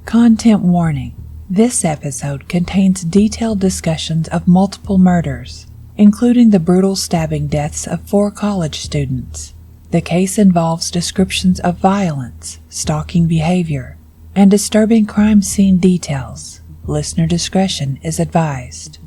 Content warning. This episode contains detailed discussions of multiple murders, including the brutal stabbing deaths of 4 college students. The case involves descriptions of violence, stalking behavior, and disturbing crime scene details. Listener discretion is advised.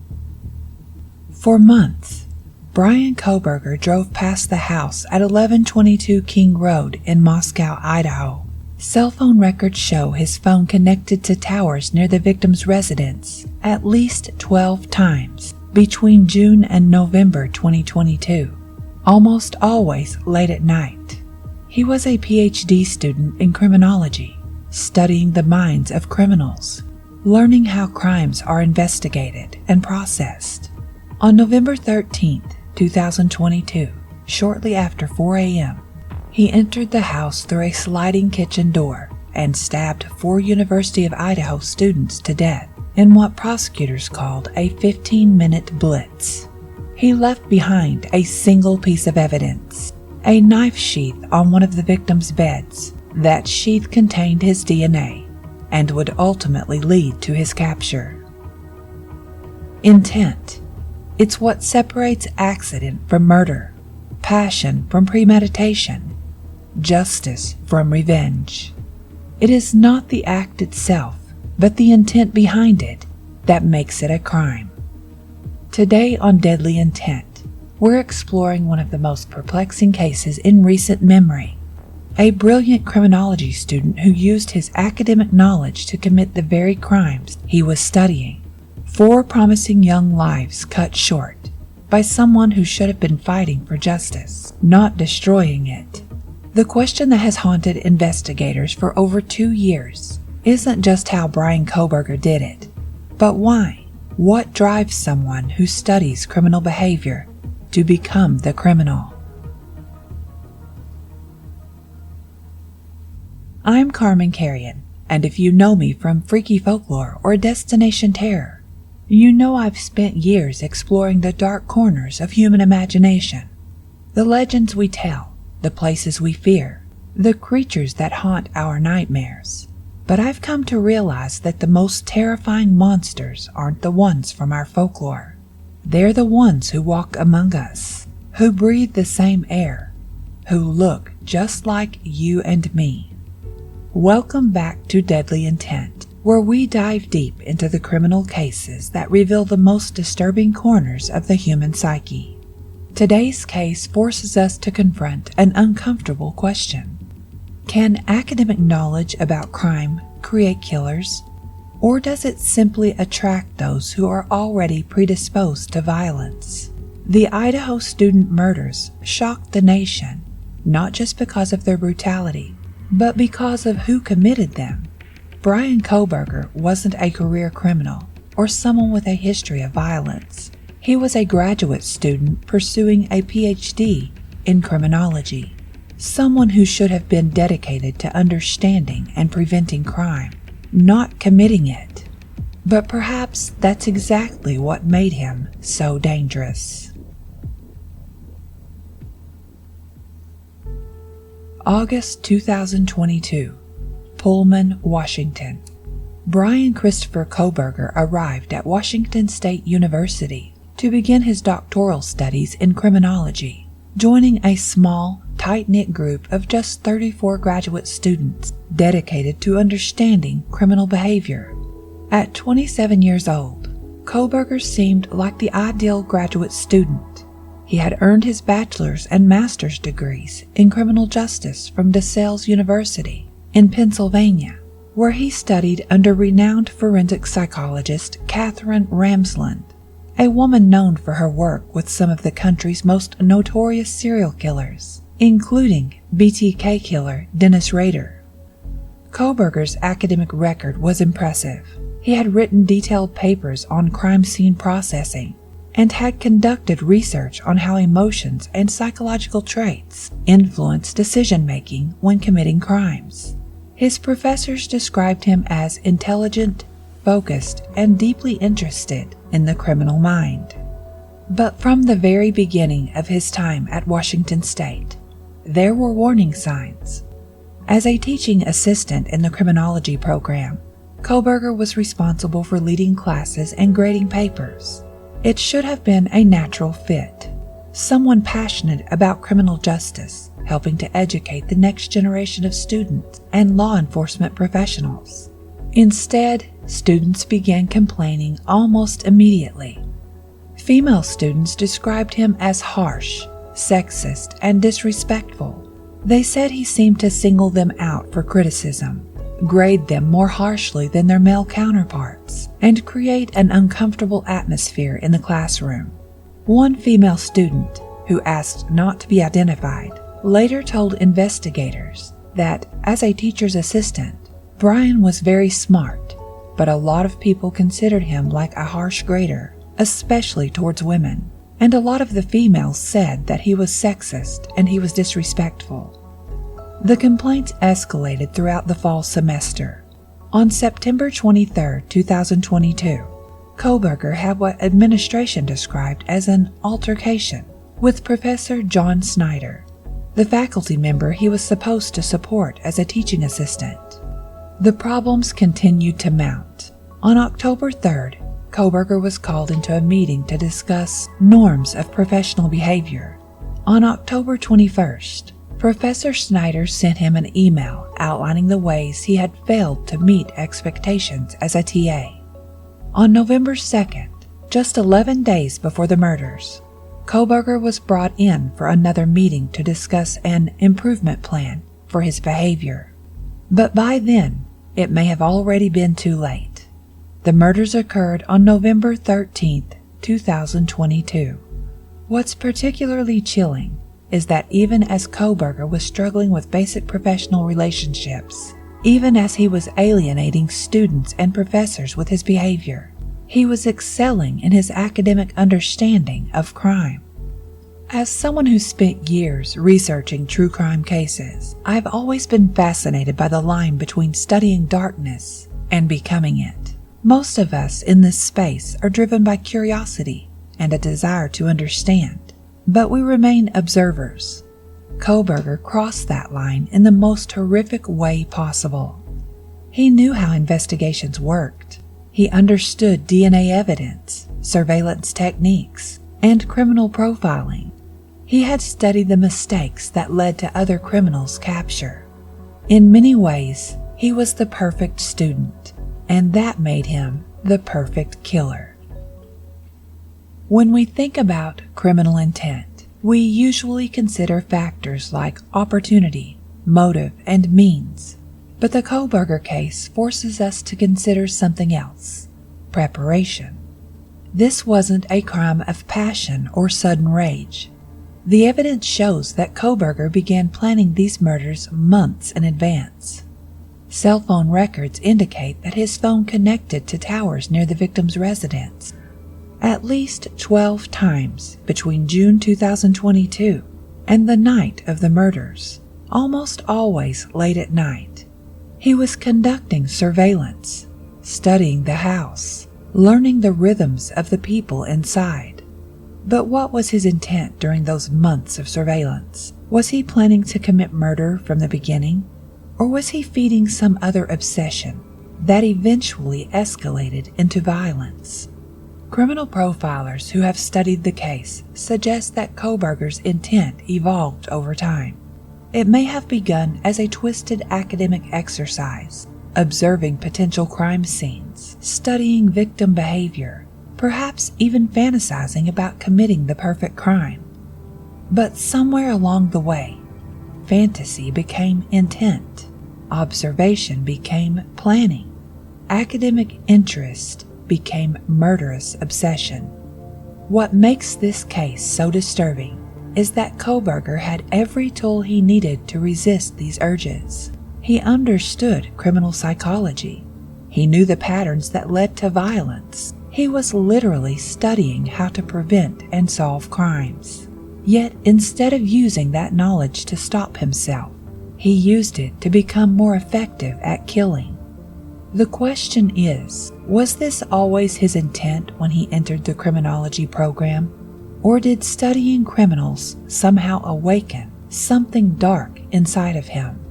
For months, Bryan Kohberger drove past the house at 1122 King Road in Moscow, Idaho. Cell phone records show his phone connected to towers near the victim's residence at least 12 times between June and November 2022, almost always late at night. He was a PhD student in criminology, studying the minds of criminals, learning how crimes are investigated and processed. On November 13, 2022, shortly after 4 a.m., he entered the house through a sliding kitchen door and stabbed 4 University of Idaho students to death in what prosecutors called a 15-minute blitz. He left behind a single piece of evidence, a knife sheath on one of the victims' beds. That sheath contained his DNA and would ultimately lead to his capture. Intent. It's what separates accident from murder, passion from premeditation, justice from revenge. It is not the act itself, but the intent behind it that makes it a crime. Today on Deadly Intent, we're exploring one of the most perplexing cases in recent memory. A brilliant criminology student who used his academic knowledge to commit the very crimes he was studying. 4 promising young lives cut short by someone who should have been fighting for justice, not destroying it. The question that has haunted investigators for over 2 years isn't just how Bryan Kohberger did it, but why? What drives someone who studies criminal behavior to become the criminal? I'm Carman Carrion, and if you know me from Freaky Folklore or Destination Terror, you know I've spent years exploring the dark corners of human imagination. The legends we tell, the places we fear, the creatures that haunt our nightmares. But I've come to realize that the most terrifying monsters aren't the ones from our folklore. They're the ones who walk among us, who breathe the same air, who look just like you and me. Welcome back to Deadly Intent, where we dive deep into the criminal cases that reveal the most disturbing corners of the human psyche. Today's case forces us to confront an uncomfortable question. Can academic knowledge about crime create killers? Or does it simply attract those who are already predisposed to violence? The Idaho Student Murders shocked the nation, not just because of their brutality, but because of who committed them. Bryan Kohberger wasn't a career criminal or someone with a history of violence. He was a graduate student pursuing a PhD in criminology, someone who should have been dedicated to understanding and preventing crime, not committing it. But perhaps that's exactly what made him so dangerous. August 2022, Pullman, Washington. Bryan Christopher Kohberger arrived at Washington State University to begin his doctoral studies in criminology, joining a small, tight-knit group of just 34 graduate students dedicated to understanding criminal behavior. At 27 years old, Kohberger seemed like the ideal graduate student. He had earned his bachelor's and master's degrees in criminal justice from DeSales University in Pennsylvania, where he studied under renowned forensic psychologist Catherine Ramsland, a woman known for her work with some of the country's most notorious serial killers, including BTK killer Dennis Rader. Kohberger's academic record was impressive. He had written detailed papers on crime scene processing and had conducted research on how emotions and psychological traits influence decision-making when committing crimes. His professors described him as intelligent, focused, and deeply interested in the criminal mind. But from the very beginning of his time at Washington State, there were warning signs. As a teaching assistant in the criminology program, Koberger was responsible for leading classes and grading papers. It should have been a natural fit. Someone passionate about criminal justice, helping to educate the next generation of students and law enforcement professionals. Instead, students began complaining almost immediately. Female students described him as harsh, sexist, and disrespectful. They said he seemed to single them out for criticism, grade them more harshly than their male counterparts, and create an uncomfortable atmosphere in the classroom. One female student, who asked not to be identified, later told investigators that, as a teacher's assistant, Brian was very smart, but a lot of people considered him like a harsh grader, especially towards women, and a lot of the females said that he was sexist and he was disrespectful. The complaints escalated throughout the fall semester. On September 23, 2022, Koberger had what administration described as an altercation with Professor John Snyder, the faculty member he was supposed to support as a teaching assistant. The problems continued to mount. On October 3rd, Koberger was called into a meeting to discuss norms of professional behavior. On October 21st, Professor Snyder sent him an email outlining the ways he had failed to meet expectations as a TA. On November 2nd, just 11 days before the murders, Koberger was brought in for another meeting to discuss an improvement plan for his behavior. But by then, it may have already been too late. The murders occurred on November 13th, 2022. What's particularly chilling is that even as Koberger was struggling with basic professional relationships, even as he was alienating students and professors with his behavior, he was excelling in his academic understanding of crime. As someone who spent years researching true crime cases, I've always been fascinated by the line between studying darkness and becoming it. Most of us in this space are driven by curiosity and a desire to understand, but we remain observers. Koberger crossed that line in the most horrific way possible. He knew how investigations worked. He understood DNA evidence, surveillance techniques, and criminal profiling. He had studied the mistakes that led to other criminals' capture. In many ways, he was the perfect student, and that made him the perfect killer. When we think about criminal intent, we usually consider factors like opportunity, motive, and means. But the Koberger case forces us to consider something else: preparation. This wasn't a crime of passion or sudden rage. The evidence shows that Koberger began planning these murders months in advance. Cell phone records indicate that his phone connected to towers near the victim's residence at least 12 times between June 2022 and the night of the murders, almost always late at night. He was conducting surveillance, studying the house, learning the rhythms of the people inside. But what was his intent during those months of surveillance? Was he planning to commit murder from the beginning? Or was he feeding some other obsession that eventually escalated into violence? Criminal profilers who have studied the case suggest that Koberger's intent evolved over time. It may have begun as a twisted academic exercise, observing potential crime scenes, studying victim behavior, perhaps even fantasizing about committing the perfect crime. But somewhere along the way, fantasy became intent, observation became planning, academic interest became murderous obsession. What makes this case so disturbing is that Koberger had every tool he needed to resist these urges. He understood criminal psychology. He knew the patterns that led to violence. He was literally studying how to prevent and solve crimes. Yet, instead of using that knowledge to stop himself, he used it to become more effective at killing. The question is, was this always his intent when he entered the criminology program? Or did studying criminals somehow awaken something dark inside of him?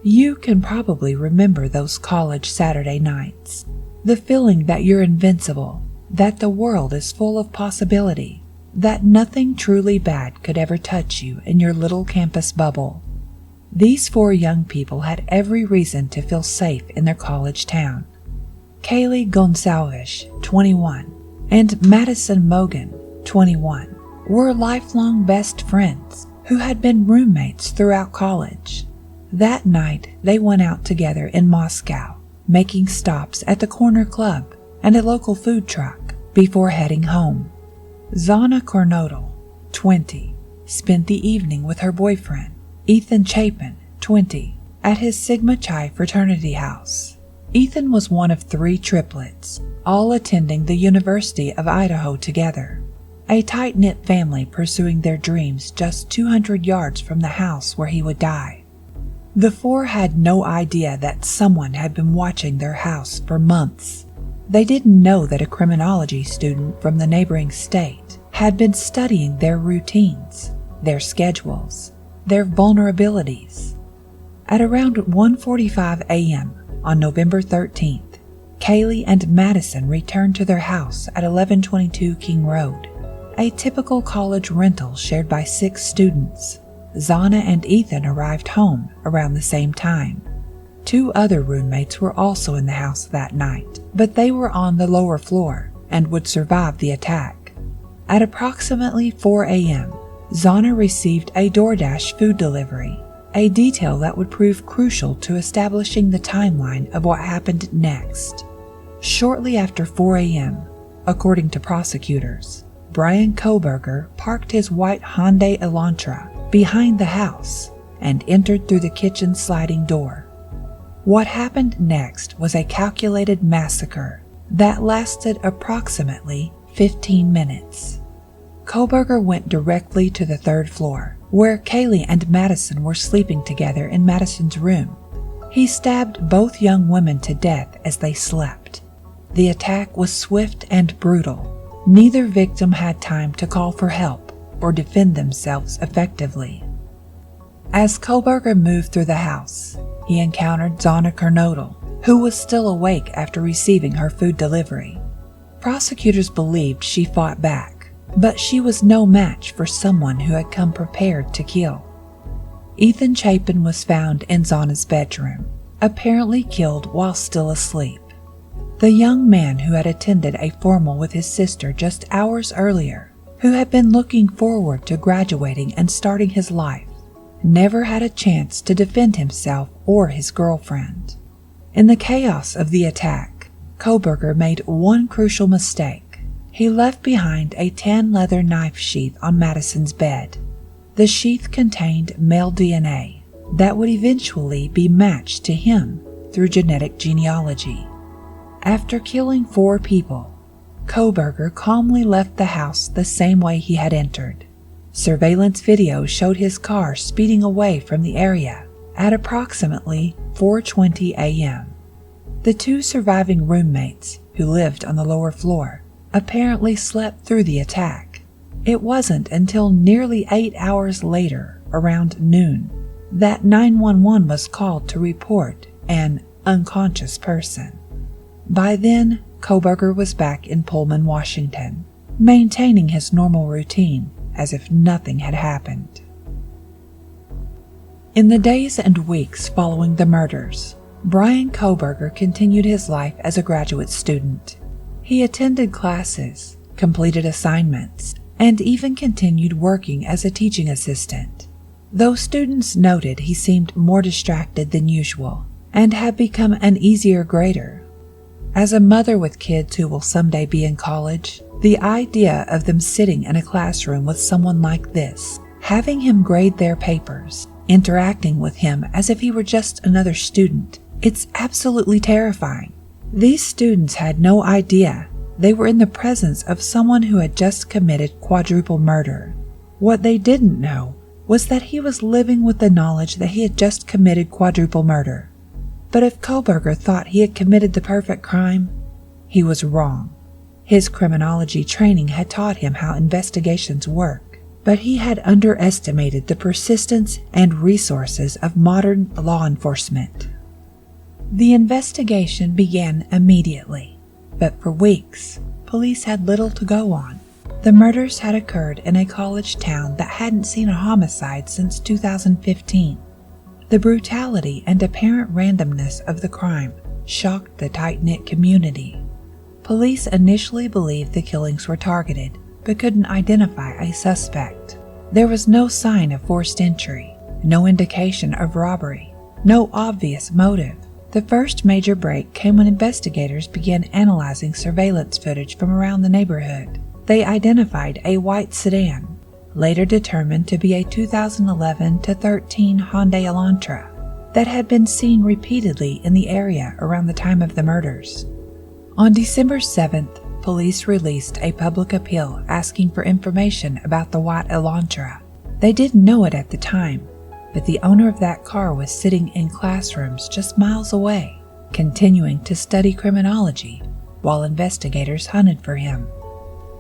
You can probably remember those college Saturday nights. The feeling that you're invincible, that the world is full of possibility, that nothing truly bad could ever touch you in your little campus bubble. These four young people had every reason to feel safe in their college town. Kaylee Gonsalves, 21, and Madison Mogan, 21, were lifelong best friends who had been roommates throughout college. That night, they went out together in Moscow, making stops at the corner club and a local food truck before heading home. Zana Kornodal, 20, spent the evening with her boyfriend, Ethan Chapin, 20, at his Sigma Chi fraternity house. Ethan was one of three triplets, all attending the University of Idaho together, a tight-knit family pursuing their dreams just 200 yards from the house where he would die. The four had no idea that someone had been watching their house for months. They didn't know that a criminology student from the neighboring state had been studying their routines, their schedules, their vulnerabilities. At around 1:45 a.m. on November 13th, Kaylee and Madison returned to their house at 1122 King Road, a typical college rental shared by 6 students. Zana and Ethan arrived home around the same time. 2 other roommates were also in the house that night, but they were on the lower floor and would survive the attack. At approximately 4 a.m., Zana received a DoorDash food delivery, a detail that would prove crucial to establishing the timeline of what happened next. Shortly after 4 a.m., according to prosecutors, Brian Kohberger parked his white Hyundai Elantra behind the house and entered through the kitchen sliding door. What happened next was a calculated massacre that lasted approximately 15 minutes. Kohberger went directly to the 3rd floor, where Kaylee and Madison were sleeping together in Madison's room. He stabbed both young women to death as they slept. The attack was swift and brutal. Neither victim had time to call for help or defend themselves effectively. As Kohberger moved through the house, he encountered Zana Kornodal, who was still awake after receiving her food delivery. Prosecutors believed she fought back, but she was no match for someone who had come prepared to kill. Ethan Chapin was found in Zana's bedroom, apparently killed while still asleep. The young man who had attended a formal with his sister just hours earlier, who had been looking forward to graduating and starting his life, never had a chance to defend himself or his girlfriend. In the chaos of the attack, Kohberger made one crucial mistake. He left behind a tan leather knife sheath on Madison's bed. The sheath contained male DNA that would eventually be matched to him through genetic genealogy. After killing 4 people, Kohberger calmly left the house the same way he had entered. Surveillance video showed his car speeding away from the area at approximately 4:20 a.m. The 2 surviving roommates, who lived on the lower floor, apparently slept through the attack. It wasn't until nearly 8 hours later, around noon, that 911 was called to report an unconscious person. By then, Kohberger was back in Pullman, Washington, maintaining his normal routine as if nothing had happened. In the days and weeks following the murders, Brian Kohberger continued his life as a graduate student. He attended classes, completed assignments, and even continued working as a teaching assistant. Though students noted he seemed more distracted than usual and had become an easier grader. As a mother with kids who will someday be in college, the idea of them sitting in a classroom with someone like this, having him grade their papers, interacting with him as if he were just another student, it's absolutely terrifying. These students had no idea they were in the presence of someone who had just committed quadruple murder. What they didn't know was that he was living with the knowledge that he had just committed quadruple murder. But if Kohberger thought he had committed the perfect crime, he was wrong. His criminology training had taught him how investigations work. but he had underestimated the persistence and resources of modern law enforcement. The investigation began immediately, but for weeks, police had little to go on. The murders had occurred in a college town that hadn't seen a homicide since 2015. The brutality and apparent randomness of the crime shocked the tight-knit community. Police initially believed the killings were targeted, but couldn't identify a suspect. There was no sign of forced entry, no indication of robbery, no obvious motive. The first major break came when investigators began analyzing surveillance footage from around the neighborhood. They identified a white sedan, later determined to be a 2011-13 Hyundai Elantra, that had been seen repeatedly in the area around the time of the murders. On December 7th, police released a public appeal asking for information about the white Elantra. They didn't know it at the time, but the owner of that car was sitting in classrooms just miles away, continuing to study criminology while investigators hunted for him.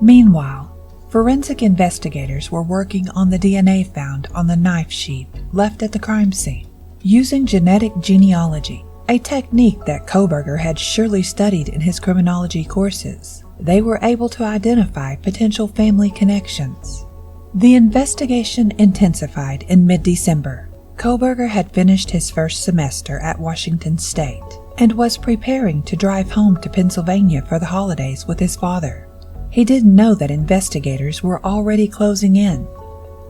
Meanwhile, forensic investigators were working on the DNA found on the knife sheath left at the crime scene. Using genetic genealogy, a technique that Kohberger had surely studied in his criminology courses, they were able to identify potential family connections. The investigation intensified in mid-December. Kohberger had finished his first semester at Washington State and was preparing to drive home to Pennsylvania for the holidays with his father. He didn't know that investigators were already closing in.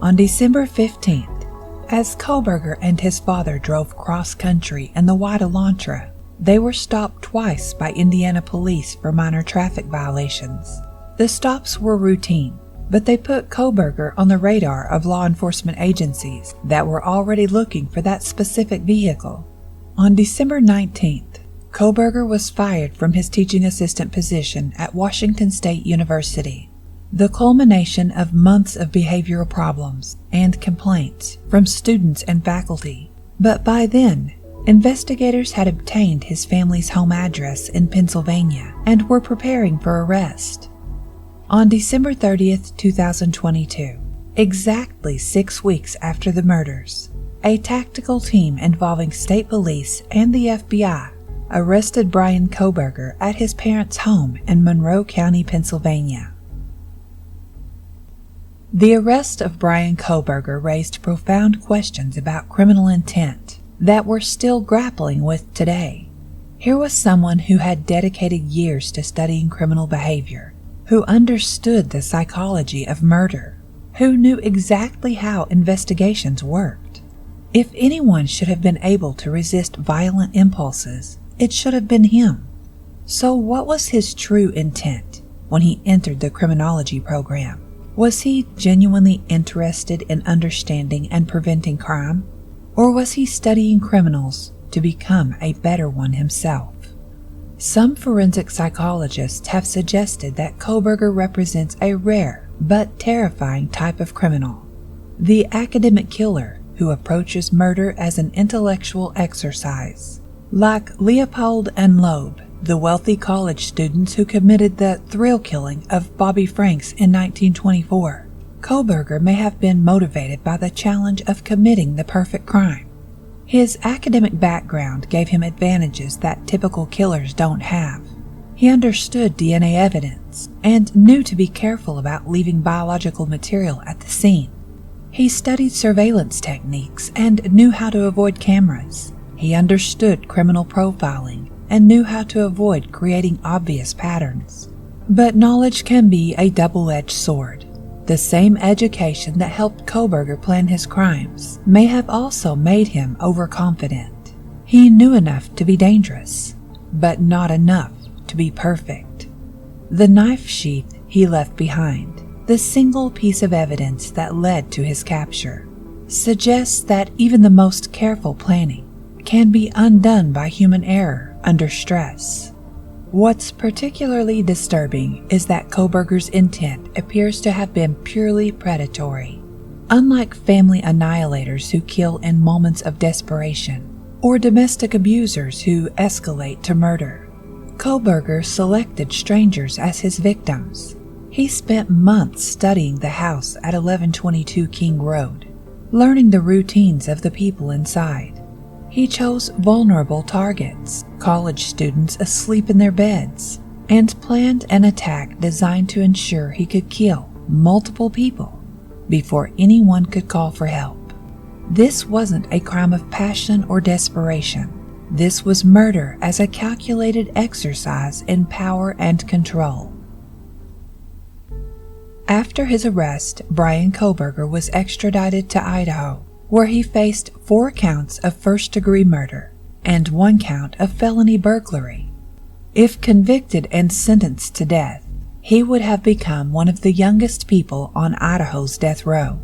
On December 15th, as Kohberger and his father drove cross-country in the white Elantra, they were stopped twice by Indiana police for minor traffic violations. The stops were routine, but they put Kohberger on the radar of law enforcement agencies that were already looking for that specific vehicle. On December 19th, Kohberger was fired from his teaching assistant position at Washington State University, the culmination of months of behavioral problems and complaints from students and faculty. But by then, investigators had obtained his family's home address in Pennsylvania and were preparing for arrest. On December 30th, 2022, exactly 6 weeks after the murders, a tactical team involving state police and the FBI arrested Bryan Kohberger at his parents' home in Monroe County, Pennsylvania. The arrest of Bryan Kohberger raised profound questions about criminal intent that we're still grappling with today. Here was someone who had dedicated years to studying criminal behavior, who understood the psychology of murder, who knew exactly how investigations worked. If anyone should have been able to resist violent impulses, it should have been him. So what was his true intent when he entered the criminology program? Was he genuinely interested in understanding and preventing crime? Or was he studying criminals to become a better one himself? Some forensic psychologists have suggested that Kohberger represents a rare but terrifying type of criminal, the academic killer who approaches murder as an intellectual exercise. Like Leopold and Loeb, the wealthy college students who committed the thrill killing of Bobby Franks in 1924, Kohberger may have been motivated by the challenge of committing the perfect crime. His academic background gave him advantages that typical killers don't have. He understood DNA evidence and knew to be careful about leaving biological material at the scene. He studied surveillance techniques and knew how to avoid cameras. He understood criminal profiling and knew how to avoid creating obvious patterns. But knowledge can be a double-edged sword. The same education that helped Kohberger plan his crimes may have also made him overconfident. He knew enough to be dangerous, but not enough to be perfect. The knife sheath he left behind, the single piece of evidence that led to his capture, suggests that even the most careful planning can be undone by human error under stress. What's particularly disturbing is that Kohberger's intent appears to have been purely predatory. Unlike family annihilators who kill in moments of desperation, or domestic abusers who escalate to murder, Kohberger selected strangers as his victims. He spent months studying the house at 1122 King Road, learning the routines of the people inside. He chose vulnerable targets, college students asleep in their beds, and planned an attack designed to ensure he could kill multiple people before anyone could call for help. This wasn't a crime of passion or desperation. This was murder as a calculated exercise in power and control. After his arrest, Bryan Kohberger was extradited to Idaho, where he faced 4 counts of first-degree murder and 1 count of felony burglary. If convicted and sentenced to death, he would have become one of the youngest people on Idaho's death row.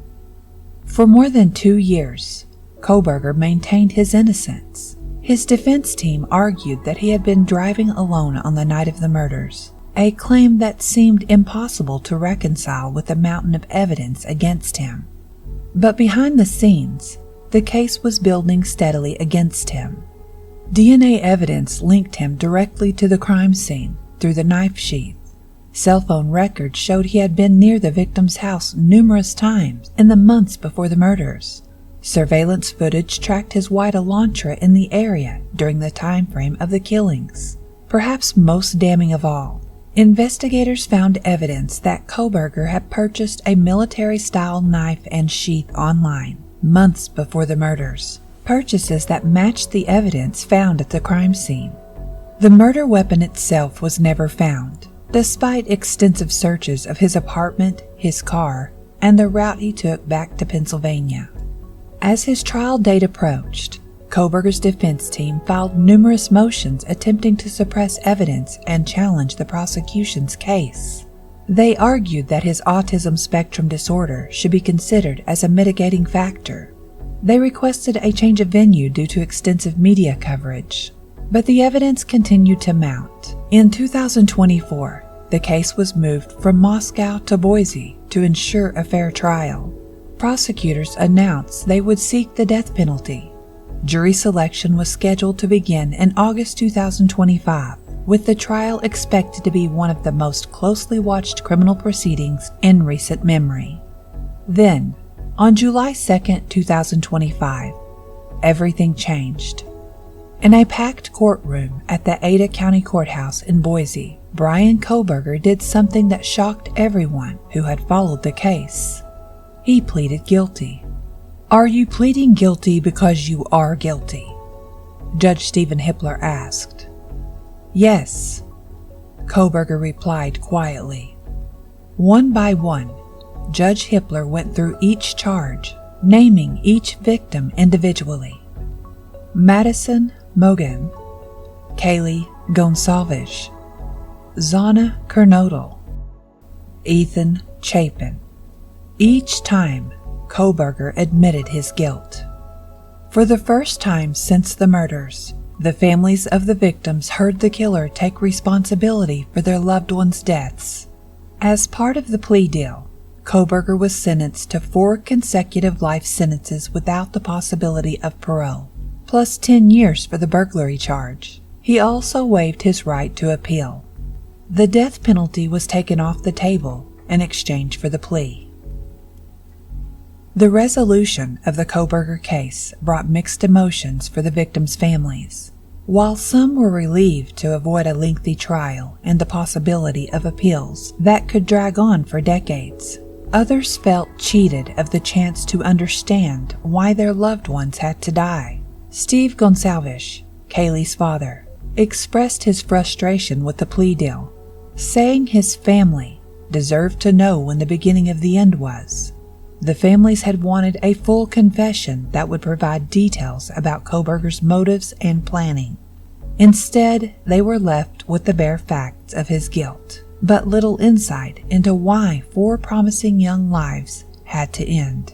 For more than 2 years, Kohberger maintained his innocence. His defense team argued that he had been driving alone on the night of the murders, a claim that seemed impossible to reconcile with the mountain of evidence against him. But behind the scenes, the case was building steadily against him. DNA evidence linked him directly to the crime scene through the knife sheath. Cell phone records showed he had been near the victim's house numerous times in the months before the murders. Surveillance footage tracked his white Elantra in the area during the time frame of the killings. Perhaps most damning of all, investigators found evidence that Kohberger had purchased a military-style knife and sheath online months before the murders, purchases that matched the evidence found at the crime scene. The murder weapon itself was never found, despite extensive searches of his apartment, his car, and the route he took back to Pennsylvania. As his trial date approached, Kohberger's defense team filed numerous motions attempting to suppress evidence and challenge the prosecution's case. They argued that his autism spectrum disorder should be considered as a mitigating factor. They requested a change of venue due to extensive media coverage, but the evidence continued to mount. In 2024, the case was moved from Moscow to Boise to ensure a fair trial. Prosecutors announced they would seek the death penalty. Jury selection was scheduled to begin in August 2025, with the trial expected to be one of the most closely watched criminal proceedings in recent memory. Then, on July 2, 2025, everything changed. In a packed courtroom at the Ada County Courthouse in Boise, Bryan Kohberger did something that shocked everyone who had followed the case. He pleaded guilty. "Are you pleading guilty because you are guilty?" Judge Stephen Hippler asked. "Yes," Kohberger replied quietly. One by one, Judge Hippler went through each charge, naming each victim individually. Madison Mogen, Kaylee Gonsalves, Zana Kernodle, Ethan Chapin. Each time, Kohberger admitted his guilt. For the first time since the murders, the families of the victims heard the killer take responsibility for their loved ones' deaths. As part of the plea deal, Kohberger was sentenced to 4 consecutive life sentences without the possibility of parole, plus 10 years for the burglary charge. He also waived his right to appeal. The death penalty was taken off the table in exchange for the plea. The resolution of the Kohberger case brought mixed emotions for the victims' families. While some were relieved to avoid a lengthy trial and the possibility of appeals that could drag on for decades, others felt cheated of the chance to understand why their loved ones had to die. Steve Gonsalves, Kaylee's father, expressed his frustration with the plea deal, saying his family deserved to know when the beginning of the end was. The families had wanted a full confession that would provide details about Kohberger's motives and planning. Instead, they were left with the bare facts of his guilt, but little insight into why 4 promising young lives had to end.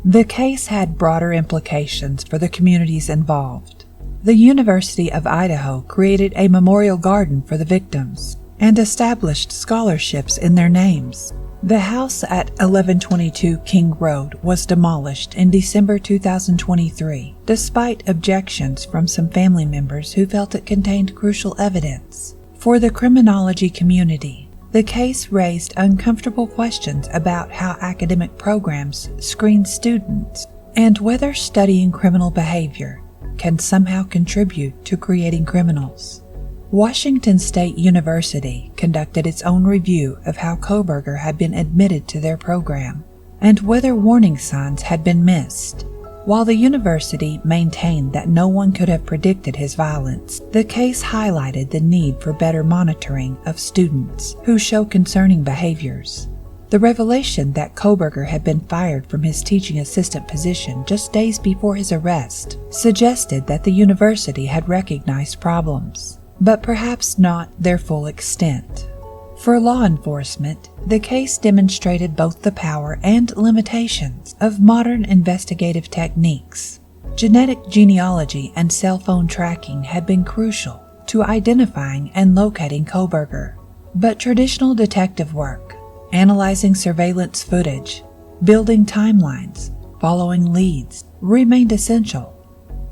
The case had broader implications for the communities involved. The University of Idaho created a memorial garden for the victims and established scholarships in their names. The house at 1122 King Road was demolished in December 2023, despite objections from some family members who felt it contained crucial evidence. For the criminology community, The case raised uncomfortable questions about how academic programs screen students and whether studying criminal behavior can somehow contribute to creating criminals. Washington State University conducted its own review of how Kohberger had been admitted to their program and whether warning signs had been missed. While the university maintained that no one could have predicted his violence, the case highlighted the need for better monitoring of students who show concerning behaviors. The revelation that Kohberger had been fired from his teaching assistant position just days before his arrest suggested that the university had recognized problems, but perhaps not their full extent. For law enforcement, the case demonstrated both the power and limitations of modern investigative techniques. Genetic genealogy and cell phone tracking had been crucial to identifying and locating Kohberger, but traditional detective work, analyzing surveillance footage, building timelines, following leads, remained essential.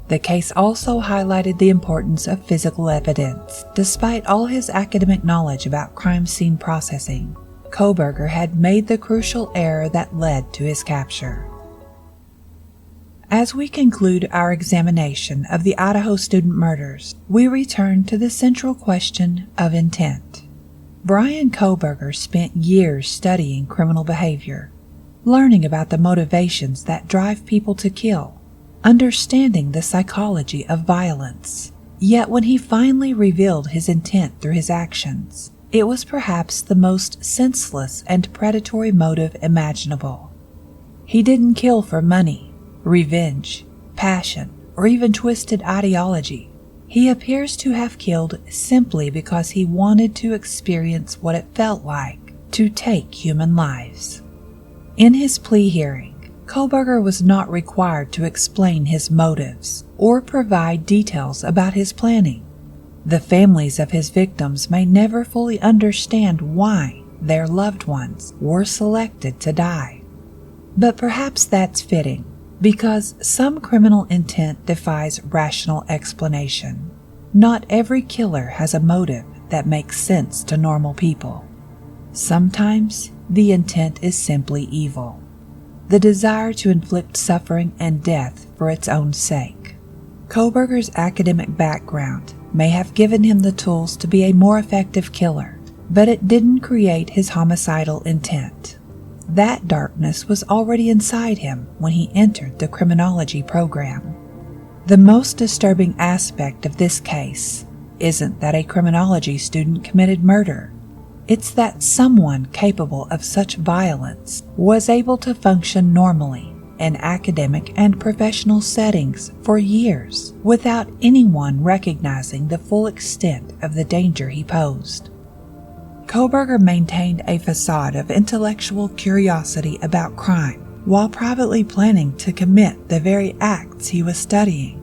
The case also highlighted the importance of physical evidence. Despite all his academic knowledge about crime scene processing, Kohberger had made the crucial error that led to his capture. As we conclude our examination of the Idaho Student Murders, we return to the central question of intent. Bryan Kohberger spent years studying criminal behavior, learning about the motivations that drive people to kill, understanding the psychology of violence. Yet when he finally revealed his intent through his actions, it was perhaps the most senseless and predatory motive imaginable. He didn't kill for money, revenge, passion, or even twisted ideology. He appears to have killed simply because he wanted to experience what it felt like to take human lives. In his plea hearing, Kohberger was not required to explain his motives or provide details about his planning. The families of his victims may never fully understand why their loved ones were selected to die. But perhaps that's fitting, because some criminal intent defies rational explanation. Not every killer has a motive that makes sense to normal people. Sometimes the intent is simply evil. The desire to inflict suffering and death for its own sake. Kohberger's academic background may have given him the tools to be a more effective killer, but it didn't create his homicidal intent. That darkness was already inside him when he entered the criminology program. The most disturbing aspect of this case isn't that a criminology student committed murder. It's that someone capable of such violence was able to function normally in academic and professional settings for years without anyone recognizing the full extent of the danger he posed. Kohberger maintained a facade of intellectual curiosity about crime while privately planning to commit the very acts he was studying.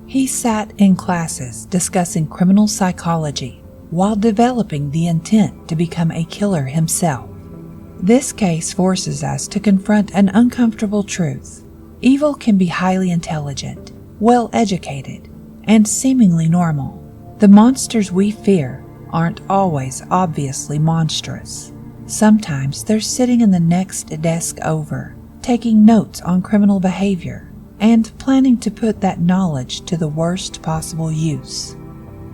He sat in classes discussing criminal psychology while developing the intent to become a killer himself. This case forces us to confront an uncomfortable truth. Evil can be highly intelligent, well-educated, and seemingly normal. The monsters we fear aren't always obviously monstrous. Sometimes they're sitting in the next desk over, taking notes on criminal behavior, and planning to put that knowledge to the worst possible use.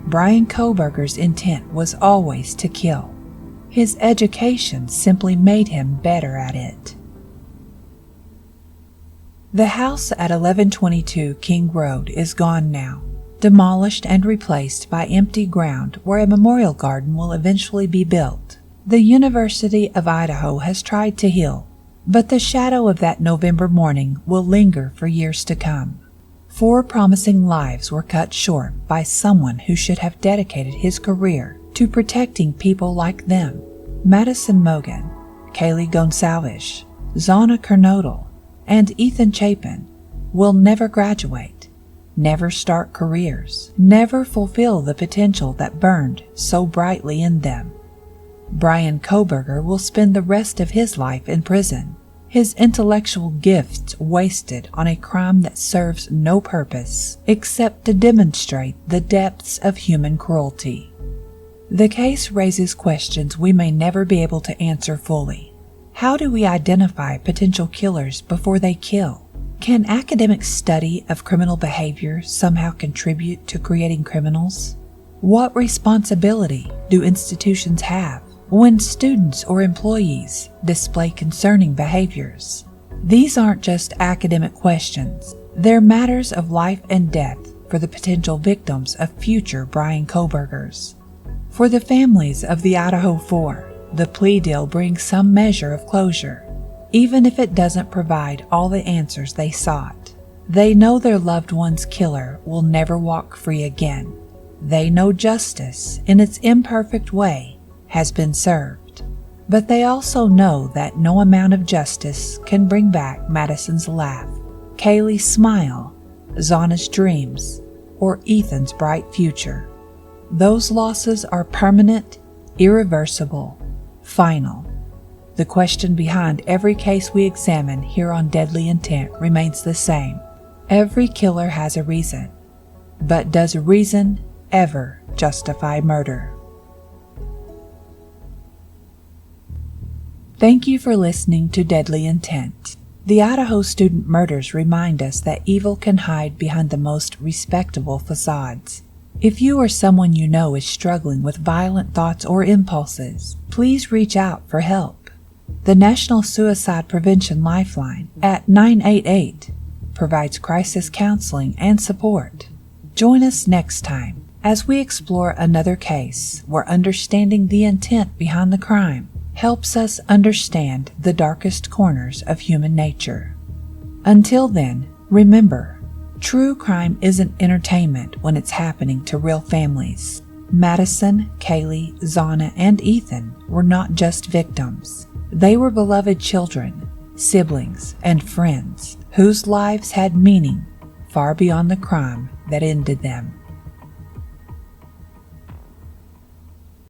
Bryan Kohberger's intent was always to kill. His education simply made him better at it. The house at 1122 King Road is gone now, demolished and replaced by empty ground where a memorial garden will eventually be built. The University of Idaho has tried to heal, but the shadow of that November morning will linger for years to come. 4 promising lives were cut short by someone who should have dedicated his career to protecting people like them. Madison Mogan, Kaylee Gonsalves, Zana Kernodle, and Ethan Chapin will never graduate, never start careers, never fulfill the potential that burned so brightly in them. Bryan Kohberger will spend the rest of his life in prison, his intellectual gifts wasted on a crime that serves no purpose except to demonstrate the depths of human cruelty. The case raises questions we may never be able to answer fully. How do we identify potential killers before they kill? Can academic study of criminal behavior somehow contribute to creating criminals? What responsibility do institutions have when students or employees display concerning behaviors? These aren't just academic questions. They're matters of life and death for the potential victims of future Bryan Kohbergers. For the families of the Idaho Four, the plea deal brings some measure of closure, even if it doesn't provide all the answers they sought. They know their loved one's killer will never walk free again. They know justice, in its imperfect way, has been served. But they also know that no amount of justice can bring back Madison's laugh, Kaylee's smile, Zana's dreams, or Ethan's bright future. Those losses are permanent, irreversible, final. The question behind every case we examine here on Deadly Intent remains the same. Every killer has a reason, but does reason ever justify murder? Thank you for listening to Deadly Intent. The Idaho Student Murders remind us that evil can hide behind the most respectable facades. If you or someone you know is struggling with violent thoughts or impulses, please reach out for help. The National Suicide Prevention Lifeline at 988 provides crisis counseling and support. Join us next time as we explore another case where understanding the intent behind the crime helps us understand the darkest corners of human nature. Until then, remember, true crime isn't entertainment when it's happening to real families. Madison, Kaylee, Zana, and Ethan were not just victims. They were beloved children, siblings, and friends whose lives had meaning far beyond the crime that ended them.